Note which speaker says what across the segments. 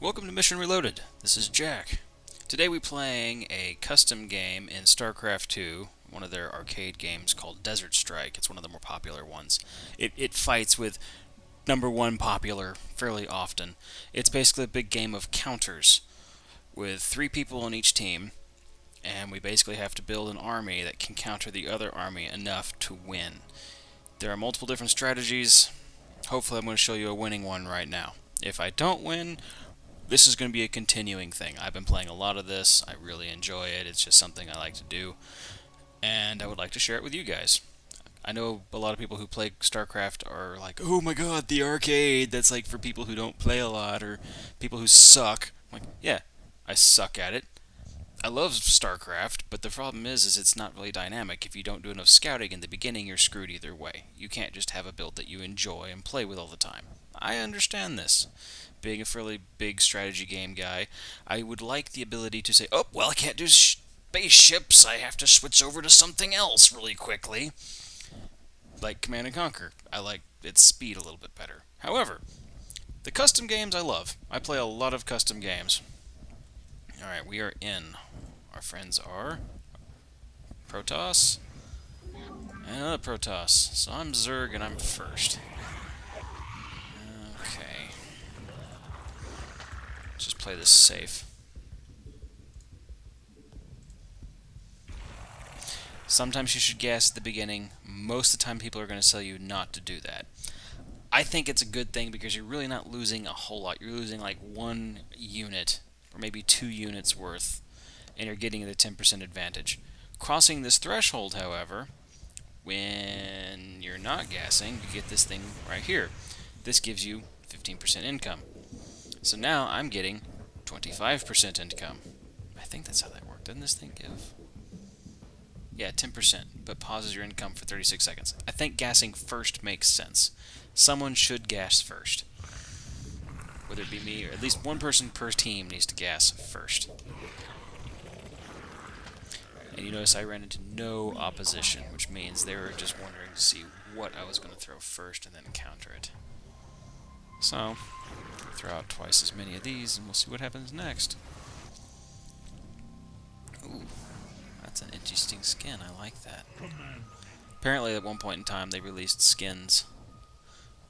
Speaker 1: Welcome to Mission Reloaded. This is Jack. Today we're playing a custom game in StarCraft 2, one of their arcade games called Desert Strike. It's one of the more popular ones. It fights with number one popular fairly often. It's basically a big game of counters with 3 people on each team, and we basically have to build an army that can counter the other army enough to win. There are multiple different strategies. Hopefully I'm going to show you a winning one right now. If I don't win, this is going to be a continuing thing. I've been playing a lot of this. I really enjoy it. It's just something I like to do, and I would like to share it with you guys. I know a lot of people who play StarCraft are like, "Oh my god, the arcade, that's like for people who don't play a lot or people who suck." I'm like, yeah, I suck at it. I love StarCraft, but the problem is it's not really dynamic. If you don't do enough scouting in the beginning, you're screwed either way. You can't just have a build that you enjoy and play with all the time. I understand this. Being a fairly big strategy game guy, I would like the ability to say, "Oh, well, I can't do spaceships. I have to switch over to something else really quickly." Like Command and Conquer. I like its speed a little bit better. However, the custom games I love. I play a lot of custom games. Alright, we are in. Our friends are Protoss and another Protoss. So I'm Zerg and I'm first. Okay. Let's just play this safe. Sometimes you should gas at the beginning. Most of the time people are going to tell you not to do that. I think it's a good thing because you're really not losing a whole lot. You're losing like 1 unit or maybe 2 units worth, and you're getting the 10% advantage. Crossing this threshold, however, when you're not gassing, you get this thing right here. This gives you 15% income. So now I'm getting 25% income. I think that's how that worked. Doesn't this thing give? Yeah, 10%, but pauses your income for 36 seconds. I think gassing first makes sense. Someone should gas first. Whether it be me or at least one person per team needs to gas first. And you notice I ran into no opposition, which means they were just wondering to see what I was going to throw first and then counter it. So, throw out twice as many of these and we'll see what happens next. Ooh, that's an interesting skin. I like that. Apparently at one point in time they released skins,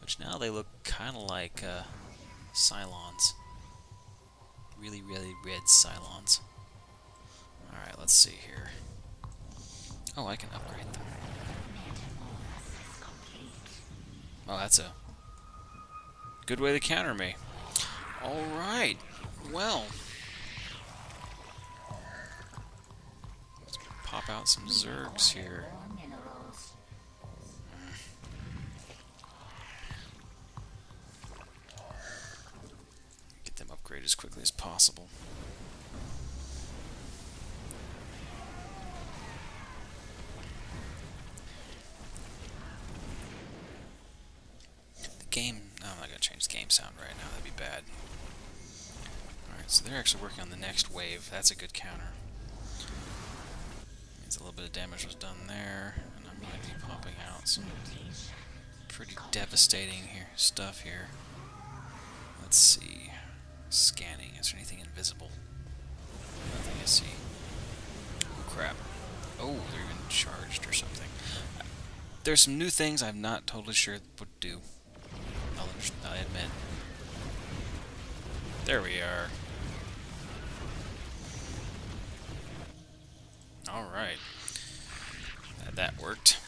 Speaker 1: which now they look kind of like Cylons. Really, really red Cylons. Alright, let's see here. Oh, I can upgrade them. Oh, that's a good way to counter me. Alright, well. Let's pop out some Zergs here. Get them upgraded as quickly as possible. No, I'm not going to change the game sound right now, that'd be bad. Alright, so they're actually working on the next wave. That's a good counter. Means a little bit of damage was done there, and I'm going to be popping out some pretty devastating stuff here. Let's see. Scanning. Is there anything invisible? Nothing I see. Oh, crap. Oh, they're even charged or something. There's some new things I'm not totally sure what to do. I admit. There we are. Alright. That worked.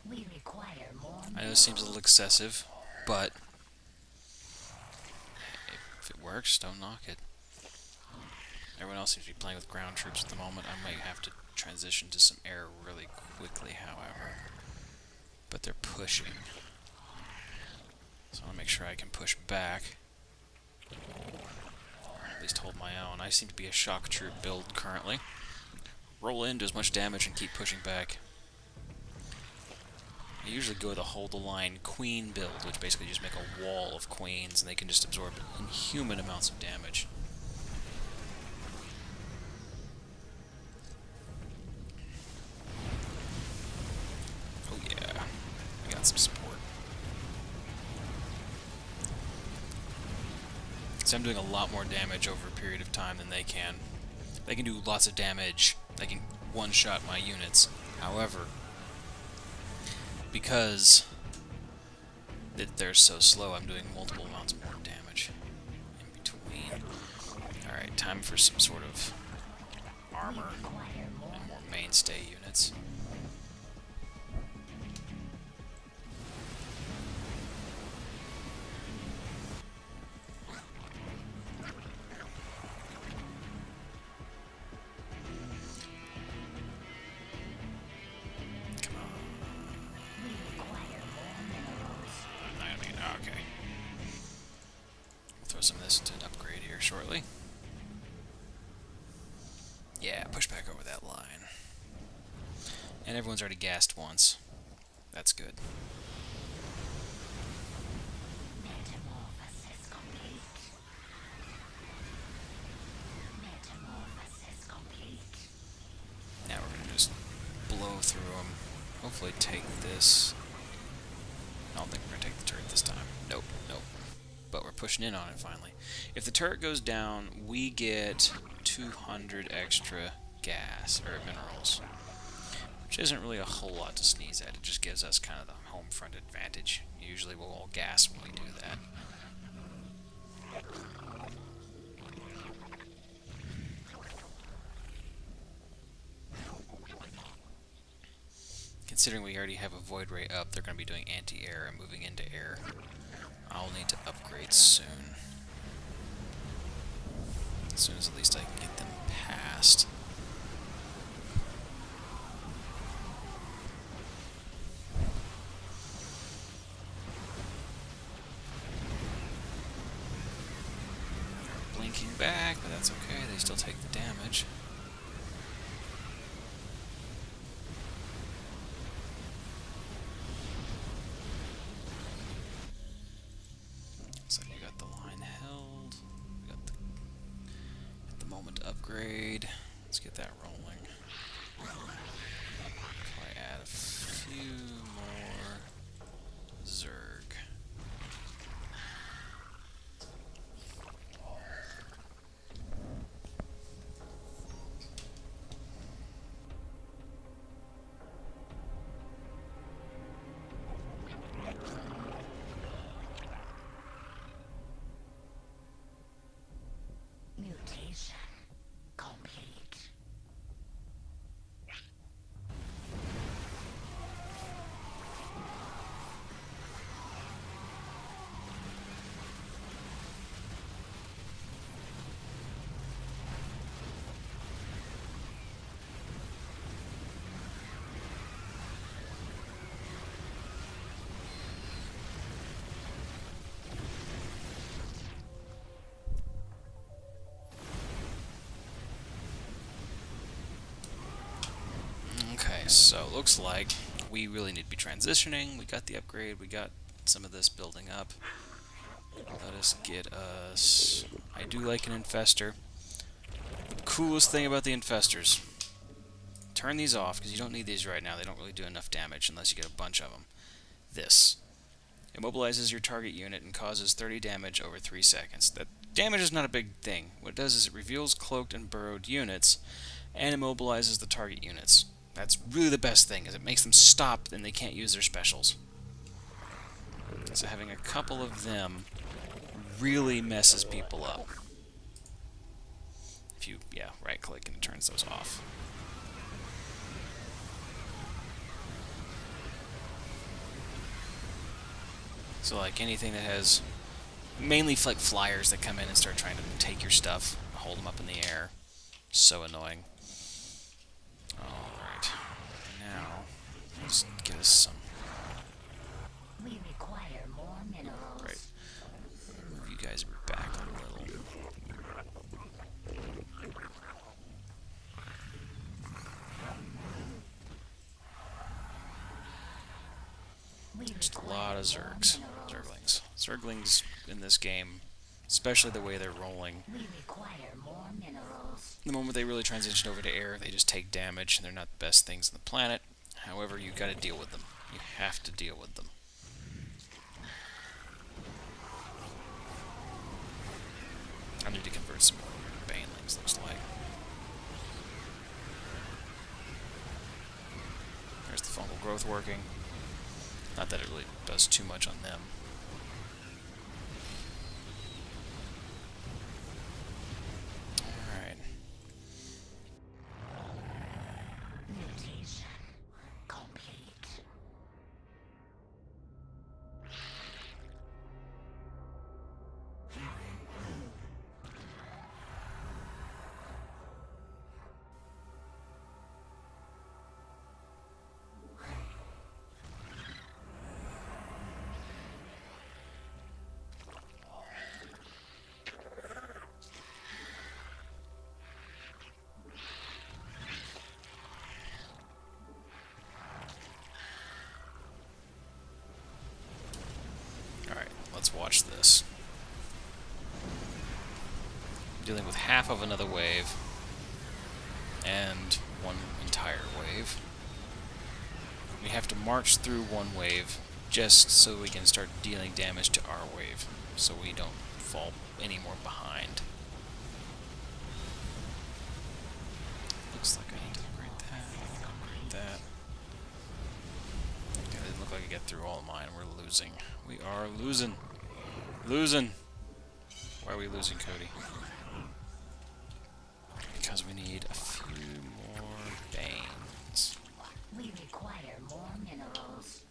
Speaker 2: We require more.
Speaker 1: I know this seems a little excessive, but if it works, don't knock it. Everyone else seems to be playing with ground troops at the moment. I might have to transition to some air really quickly, however. But they're pushing. So I want to make sure I can push back. Or at least hold my own. I seem to be a shock troop build currently. Roll in, do as much damage, and keep pushing back. I usually go the hold the line queen build, which basically just make a wall of queens and they can just absorb inhuman amounts of damage. got some support. So I'm doing a lot more damage over a period of time than they can. They can do lots of damage. They can one-shot my units. However, because they're so slow, I'm doing multiple amounts more damage in between. Alright, time for some sort of armor and more mainstay units. Okay. We'll throw some of this into an upgrade here shortly. Yeah, push back over that line. And everyone's already gassed once. That's good.
Speaker 2: Metamorphosis complete. Metamorphosis complete.
Speaker 1: Now we're going to just blow through them. Hopefully take this. I don't think we're going to take the turret this time. Nope, nope. But we're pushing in on it finally. If the turret goes down, we get 200 extra gas, or minerals. Which isn't really a whole lot to sneeze at. It just gives us kind of the home front advantage. Usually we'll all gas when we do that. Considering we already have a void ray up, they're going to be doing anti-air and moving into air. I'll need to upgrade soon. As soon as at least I can get them past. They're blinking back, but that's okay. They still take the damage. So we got the line held. We got the moment to upgrade. Let's get that rolling. Probably add a few more Zerg.
Speaker 2: Mutation complete.
Speaker 1: Okay, so it looks like we really need to be transitioning. We got the upgrade, we got some of this building up. Let us get us... I do like an infester. The coolest thing about the infestors, turn these off, because you don't need these right now. They don't really do enough damage unless you get a bunch of them. This. Immobilizes your target unit and causes 30 damage over 3 seconds. That damage is not a big thing. What it does is it reveals cloaked and burrowed units and immobilizes the target units. That's really the best thing, is it makes them stop and they can't use their specials. So having a couple of them really messes people up. If you, right click and it turns those off. So like anything that has, mainly like flyers that come in and start trying to take your stuff, hold them up in the air. So annoying. Alright, now let's get us some.
Speaker 2: We require more minerals.
Speaker 1: Right. Move you guys back a little.
Speaker 2: We
Speaker 1: Just a
Speaker 2: require
Speaker 1: lot of
Speaker 2: more
Speaker 1: Zergs.
Speaker 2: minerals.
Speaker 1: Zerglings in this game, especially the way they're rolling.
Speaker 2: We require more minerals.
Speaker 1: The moment they really transition over to air, they just take damage, and they're not the best things on the planet. However, you gotta deal with them. You have to deal with them. I need to convert some more banelings, looks like. There's the fungal growth working. Not that it really does too much on them. Alright.
Speaker 2: Mutation complete.
Speaker 1: Alright, let's watch this. Dealing with half of another wave and one entire wave. We have to march through one wave just so we can start dealing damage to our wave, so we don't fall any more behind. Looks like I need to upgrade that, upgrade that. It didn't look like I get through all of mine. We're losing. We are losing. Losing. Why are we losing, Cody? Because we need a few more banes.
Speaker 2: We require more minerals.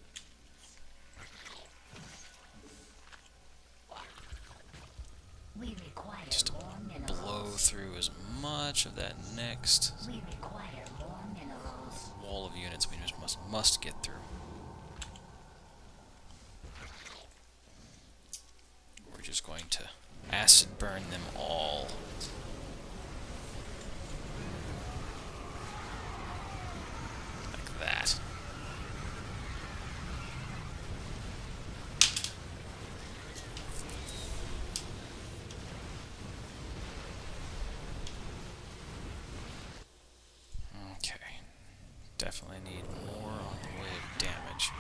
Speaker 2: We require
Speaker 1: Just
Speaker 2: more minerals.
Speaker 1: blow through as much of that next
Speaker 2: We require more minerals.
Speaker 1: wall of units we just must get through. We're just going to acid burn them all. Like that. Okay. Definitely need more on the way of damage.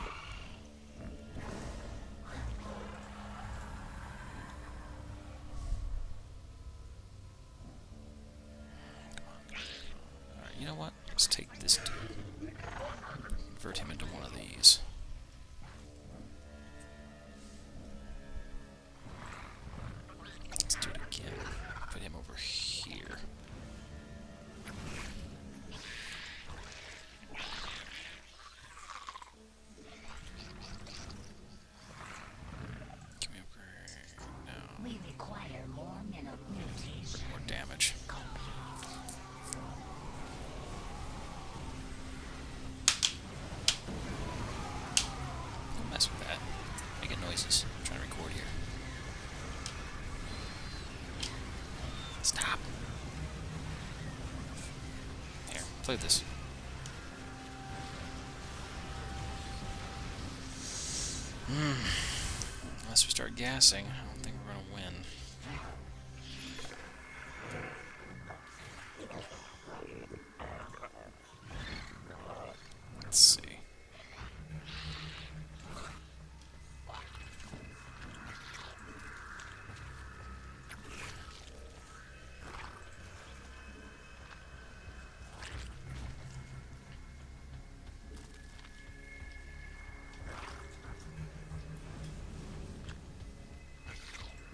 Speaker 1: Alright, you know what? Let's take this dude. Convert him into one of these. Let's do it again. Put him over here. Can we upgrade? No.
Speaker 2: We require more mineral mutation.
Speaker 1: More damage. Don't mess with that. Making noises. I'm trying to record here. Stop. Here, play this. Unless we start gassing, I don't think we're gonna win. Let's see.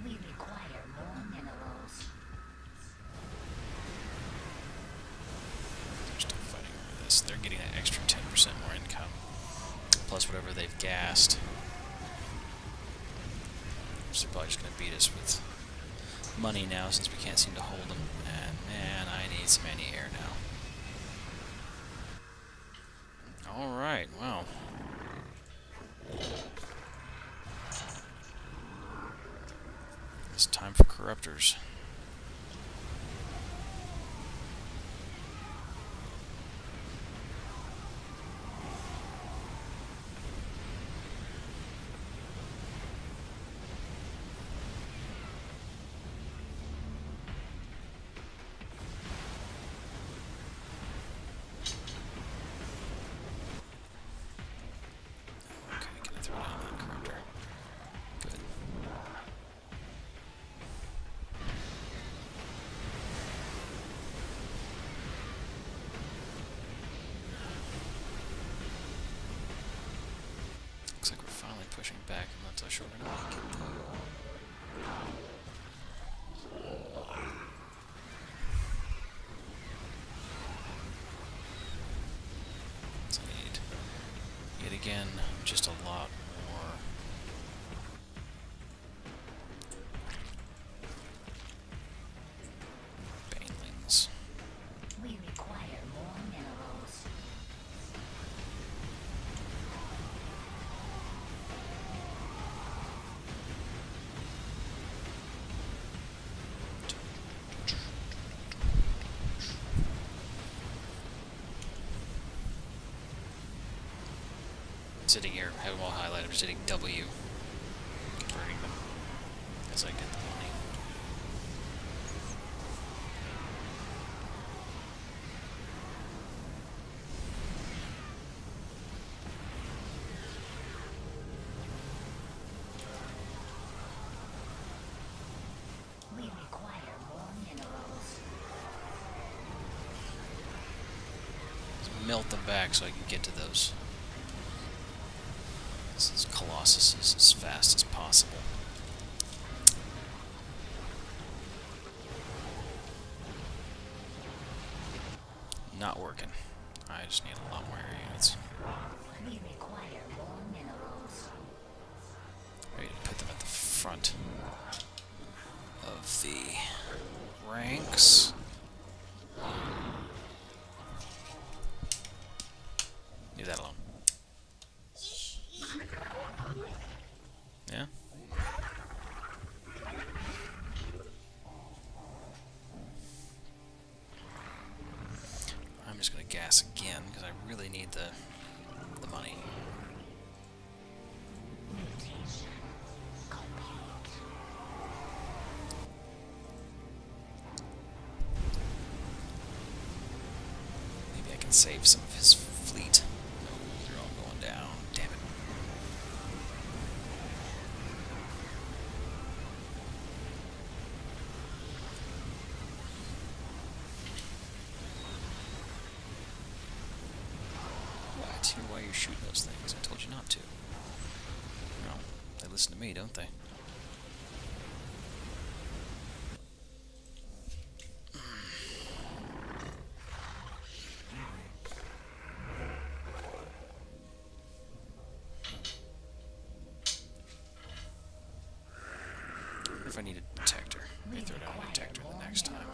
Speaker 2: We require more minerals.
Speaker 1: They're still fighting over this. They're getting that extra 10% more income. Plus whatever they've gassed. So they're probably just going to beat us with money now since we can't seem to hold them. And man, I need some anti-air now. Alright, wow. It's time for corruptors. pushing back. I'm not so sure we're gonna make it though. So I need, yet again, just a lot more. Banelings.
Speaker 2: We require more minerals.
Speaker 1: Sitting here, have them all highlighted, I'm just hitting W, converting them as I get the money.
Speaker 2: We require more minerals.
Speaker 1: Just melt them back so I can get to those Colossuses as fast as possible. Not working. I just need a lot more air units.
Speaker 2: We require more minerals.
Speaker 1: Ready to put them at the front of the ranks. Leave that alone. Yeah? I'm just gonna gas again because I really need the money.
Speaker 2: Mutation complete.
Speaker 1: Maybe I can save some of his fleet. No, they're all going down. Damn it. What? Why are you shooting those things? I told you not to. No, they listen to me, don't they? What if I need a detector? Maybe throw down a detector the next time.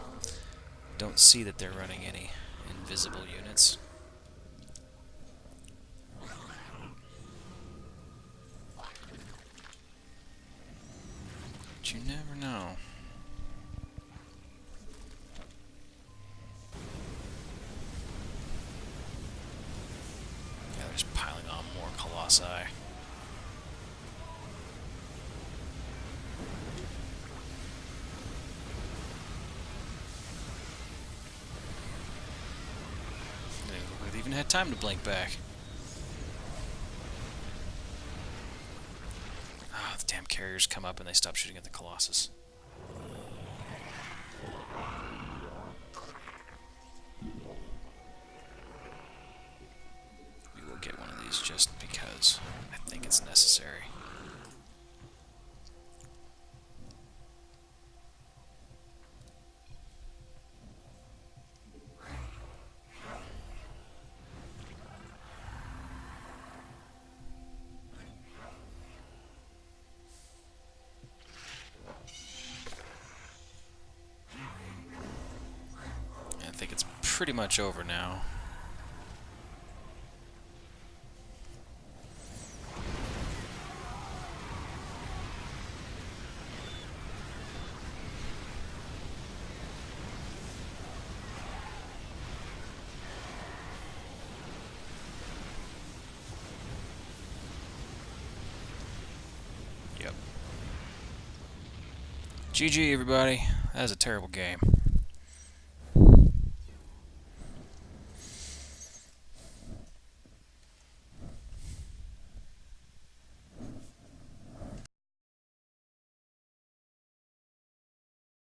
Speaker 1: Don't see that they're running any invisible units. But you never know. Yeah, they're just piling on more Colossi. They even had time to blink back. Ah, the damn carriers come up and they stop shooting at the Colossus. We will get one of these just because I think it's necessary. I think it's pretty much over now. Yep. GG, everybody. That was a terrible game.